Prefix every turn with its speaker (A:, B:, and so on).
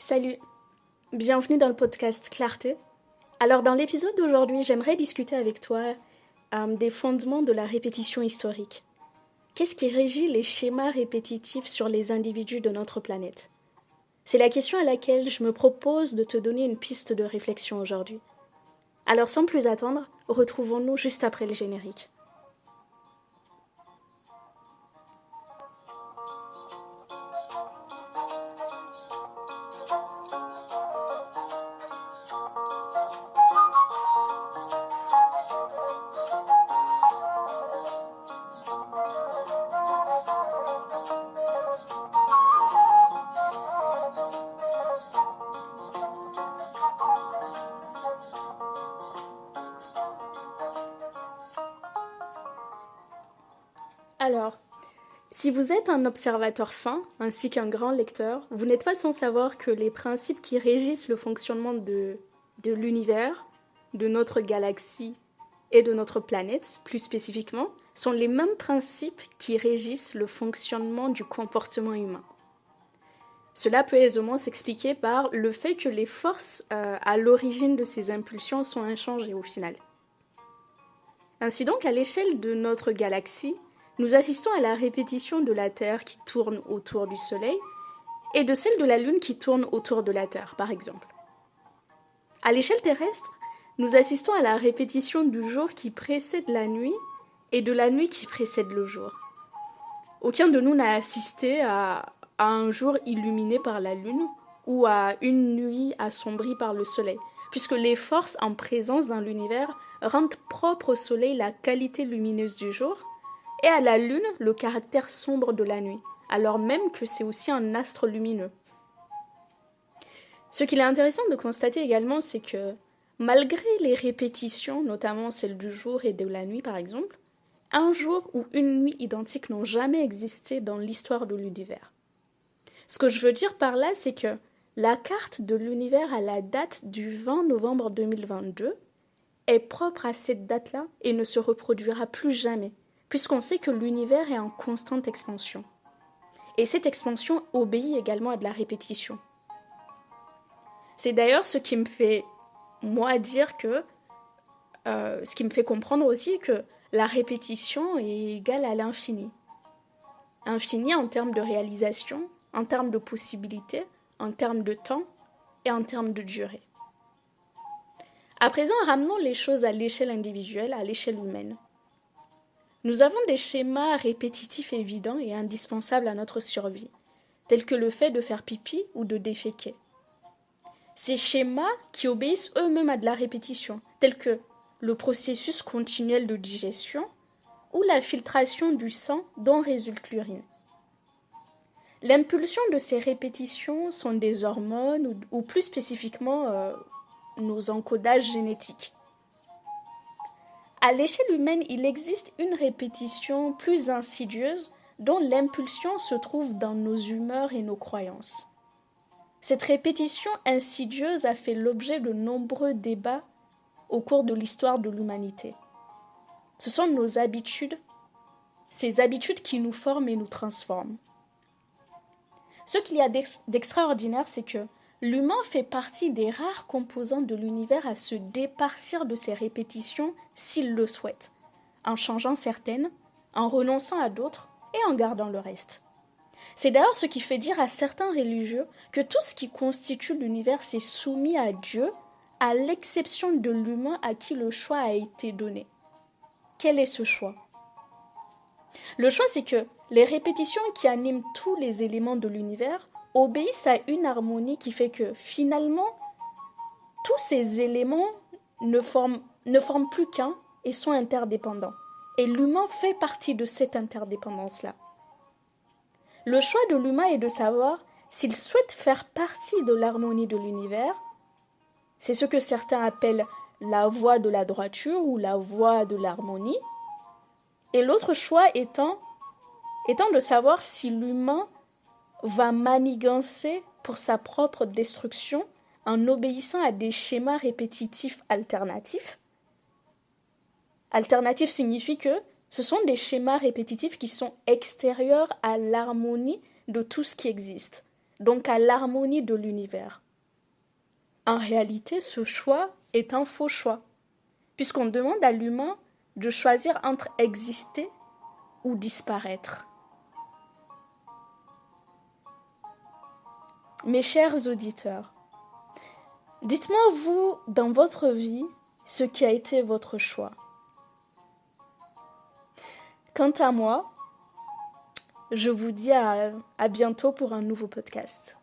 A: Salut, bienvenue dans le podcast Clarté. Alors dans l'épisode d'aujourd'hui, j'aimerais discuter avec toi des fondements de la répétition historique. Qu'est-ce qui régit les schémas répétitifs sur les individus de notre planète? C'est la question à laquelle je me propose de te donner une piste de réflexion aujourd'hui. Alors sans plus attendre, retrouvons-nous juste après le générique. Alors, si vous êtes un observateur fin, ainsi qu'un grand lecteur, vous n'êtes pas sans savoir que les principes qui régissent le fonctionnement de l'univers, de notre galaxie et de notre planète, plus spécifiquement, sont les mêmes principes qui régissent le fonctionnement du comportement humain. Cela peut aisément s'expliquer par le fait que les forces à l'origine de ces impulsions sont inchangées au final. Ainsi donc, à l'échelle de notre galaxie, nous assistons à la répétition de la Terre qui tourne autour du Soleil et de celle de la Lune qui tourne autour de la Terre, par exemple. À l'échelle terrestre, nous assistons à la répétition du jour qui précède la nuit et de la nuit qui précède le jour. Aucun de nous n'a assisté à un jour illuminé par la Lune ou à une nuit assombrie par le Soleil, puisque les forces en présence dans l'univers rendent propre au Soleil la qualité lumineuse du jour et à la Lune le caractère sombre de la nuit, alors même que c'est aussi un astre lumineux. Ce qu'il est intéressant de constater également, c'est que malgré les répétitions, notamment celles du jour et de la nuit par exemple, un jour ou une nuit identiques n'ont jamais existé dans l'histoire de l'univers. Ce que je veux dire par là, c'est que la carte de l'univers à la date du 20 novembre 2022 est propre à cette date-là et ne se reproduira plus jamais, puisqu'on sait que l'univers est en constante expansion. Et cette expansion obéit également à de la répétition. C'est d'ailleurs ce qui me fait, moi, dire que, ce qui me fait comprendre aussi que la répétition est égale à l'infini. Infini en termes de réalisation, en termes de possibilités, en termes de temps et en termes de durée. À présent, ramenons les choses à l'échelle individuelle, à l'échelle humaine. Nous avons des schémas répétitifs évidents et indispensables à notre survie, tels que le fait de faire pipi ou de déféquer. Ces schémas qui obéissent eux-mêmes à de la répétition, tels que le processus continuel de digestion ou la filtration du sang dont résulte l'urine. L'impulsion de ces répétitions sont des hormones ou plus spécifiquement nos encodages génétiques. À l'échelle humaine, il existe une répétition plus insidieuse dont l'impulsion se trouve dans nos humeurs et nos croyances. Cette répétition insidieuse a fait l'objet de nombreux débats au cours de l'histoire de l'humanité. Ce sont nos habitudes, ces habitudes qui nous forment et nous transforment. Ce qu'il y a d'extraordinaire, c'est que l'humain fait partie des rares composants de l'univers à se départir de ces répétitions s'il le souhaite, en changeant certaines, en renonçant à d'autres et en gardant le reste. C'est d'ailleurs ce qui fait dire à certains religieux que tout ce qui constitue l'univers s'est soumis à Dieu, à l'exception de l'humain à qui le choix a été donné. Quel est ce choix ? Le choix, c'est que les répétitions qui animent tous les éléments de l'univers obéissent à une harmonie qui fait que, finalement, tous ces éléments ne forment plus qu'un et sont interdépendants. Et l'humain fait partie de cette interdépendance-là. Le choix de l'humain est de savoir s'il souhaite faire partie de l'harmonie de l'univers. C'est ce que certains appellent la voie de la droiture ou la voie de l'harmonie. Et l'autre choix étant de savoir si l'humain va manigancer pour sa propre destruction en obéissant à des schémas répétitifs alternatifs. Alternatif signifie que ce sont des schémas répétitifs qui sont extérieurs à l'harmonie de tout ce qui existe. donc à l'harmonie de l'univers. En réalité, ce choix est un faux choix, puisqu'on demande à l'humain de choisir entre exister ou disparaître. Mes chers auditeurs, dites-moi, vous, dans votre vie, ce qui a été votre choix. Quant à moi, je vous dis à bientôt pour un nouveau podcast.